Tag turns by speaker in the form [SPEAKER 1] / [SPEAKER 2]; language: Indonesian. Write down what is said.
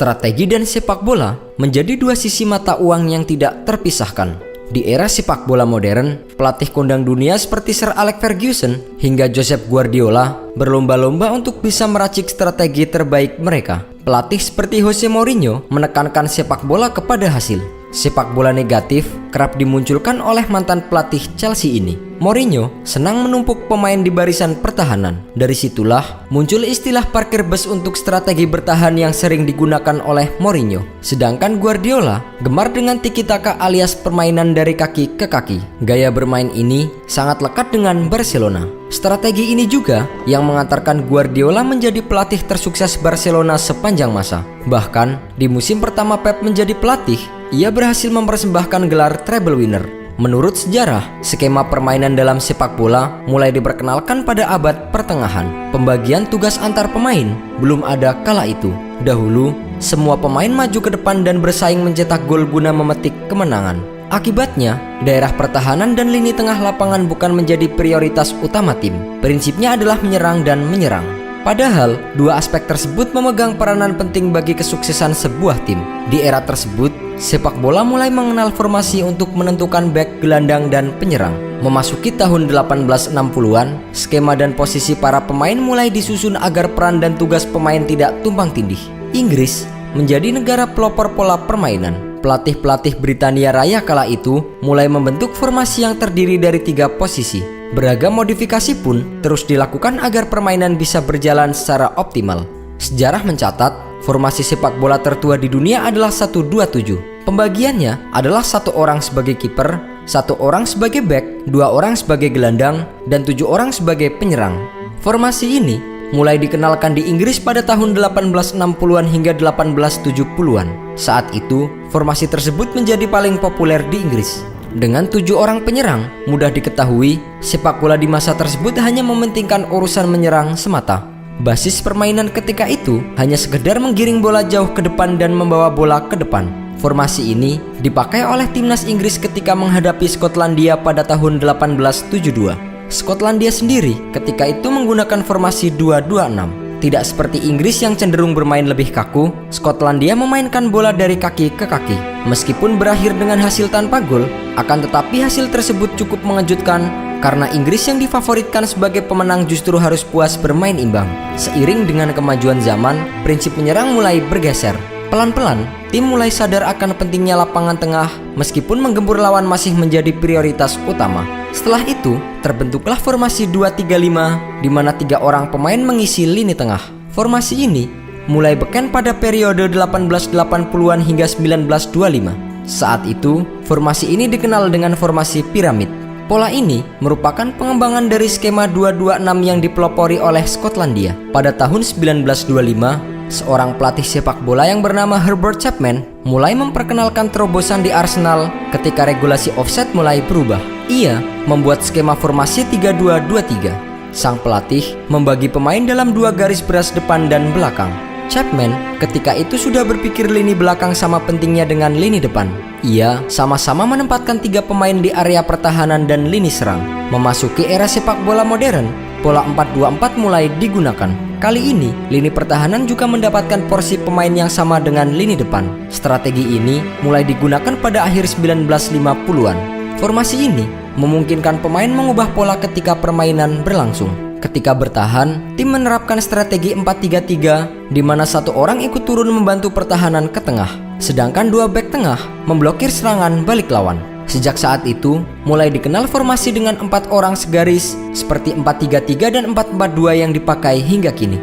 [SPEAKER 1] Strategi dan sepak bola menjadi dua sisi mata uang yang tidak terpisahkan. Di era sepak bola modern, pelatih kondang dunia seperti Sir Alex Ferguson hingga Josep Guardiola berlomba-lomba untuk bisa meracik strategi terbaik mereka. Pelatih seperti Jose Mourinho menekankan sepak bola kepada hasil. Sepak bola negatif kerap dimunculkan oleh mantan pelatih Chelsea ini. Mourinho senang menumpuk pemain di barisan pertahanan. Dari situlah muncul istilah parkir bus untuk strategi bertahan yang sering digunakan oleh Mourinho. Sedangkan Guardiola gemar dengan tiki-taka alias permainan dari kaki ke kaki. Gaya bermain ini sangat lekat dengan Barcelona. Strategi ini juga yang mengantarkan Guardiola menjadi pelatih tersukses Barcelona sepanjang masa. Bahkan di musim pertama Pep menjadi pelatih, ia berhasil mempersembahkan gelar treble winner. Menurut sejarah, skema permainan dalam sepak bola mulai diperkenalkan pada abad pertengahan. Pembagian tugas antar pemain belum ada kala itu. Dahulu, semua pemain maju ke depan dan bersaing mencetak gol guna memetik kemenangan. Akibatnya, daerah pertahanan dan lini tengah lapangan bukan menjadi prioritas utama tim. Prinsipnya adalah menyerang dan menyerang. Padahal, dua aspek tersebut memegang peranan penting bagi kesuksesan sebuah tim. Di era tersebut, sepak bola mulai mengenal formasi untuk menentukan bek, gelandang, dan penyerang. Memasuki tahun 1860-an, skema dan posisi para pemain mulai disusun agar peran dan tugas pemain tidak tumpang tindih. Inggris menjadi negara pelopor pola permainan. Pelatih-pelatih Britania Raya kala itu mulai membentuk formasi yang terdiri dari 3 posisi. Beragam modifikasi pun terus dilakukan agar permainan bisa berjalan secara optimal. Sejarah mencatat, formasi sepak bola tertua di dunia adalah 1-2-7. Pembagiannya adalah 1 orang sebagai kiper, 1 orang sebagai bek, 2 orang sebagai gelandang, dan 7 orang sebagai penyerang. Formasi ini mulai dikenalkan di Inggris pada tahun 1860-an hingga 1870-an. Saat itu, formasi tersebut menjadi paling populer di Inggris. Dengan 7 orang penyerang, mudah diketahui, sepak bola di masa tersebut hanya mementingkan urusan menyerang semata. Basis permainan ketika itu hanya sekedar menggiring bola jauh ke depan dan membawa bola ke depan. Formasi ini dipakai oleh timnas Inggris ketika menghadapi Skotlandia pada tahun 1872. Skotlandia sendiri ketika itu menggunakan formasi 2-2-6. Tidak seperti Inggris yang cenderung bermain lebih kaku, Skotlandia memainkan bola dari kaki ke kaki. Meskipun berakhir dengan hasil tanpa gol, akan tetapi hasil tersebut cukup mengejutkan karena Inggris yang difavoritkan sebagai pemenang justru harus puas bermain imbang. Seiring dengan kemajuan zaman, prinsip menyerang mulai bergeser. Pelan-pelan, tim mulai sadar akan pentingnya lapangan tengah meskipun menggempur lawan masih menjadi prioritas utama. Setelah itu, terbentuklah formasi 2-3-5 di mana 3 orang pemain mengisi lini tengah. Formasi ini mulai beken pada periode 1880-an hingga 1925. Saat itu, formasi ini dikenal dengan formasi piramid. Pola ini merupakan pengembangan dari skema 2-2-6 yang dipelopori oleh Skotlandia. Pada tahun 1925, seorang pelatih sepak bola yang bernama Herbert Chapman mulai memperkenalkan terobosan di Arsenal ketika regulasi offside mulai berubah. Ia membuat skema formasi 3-2-2-3. Sang pelatih membagi pemain dalam 2 garis beras depan dan belakang. Chapman ketika itu sudah berpikir lini belakang sama pentingnya dengan lini depan. Ia sama-sama menempatkan 3 pemain di area pertahanan dan lini serang. Memasuki era sepak bola modern, pola 4-2-4 mulai digunakan. Kali ini, lini pertahanan juga mendapatkan porsi pemain yang sama dengan lini depan. Strategi ini mulai digunakan pada akhir 1950-an. Formasi ini memungkinkan pemain mengubah pola ketika permainan berlangsung. Ketika bertahan, tim menerapkan strategi 4-3-3 di mana 1 orang ikut turun membantu pertahanan ke tengah, sedangkan 2 bek tengah memblokir serangan balik lawan. Sejak saat itu, mulai dikenal formasi dengan 4 orang segaris seperti 4-3-3 dan 4-4-2 yang dipakai hingga kini.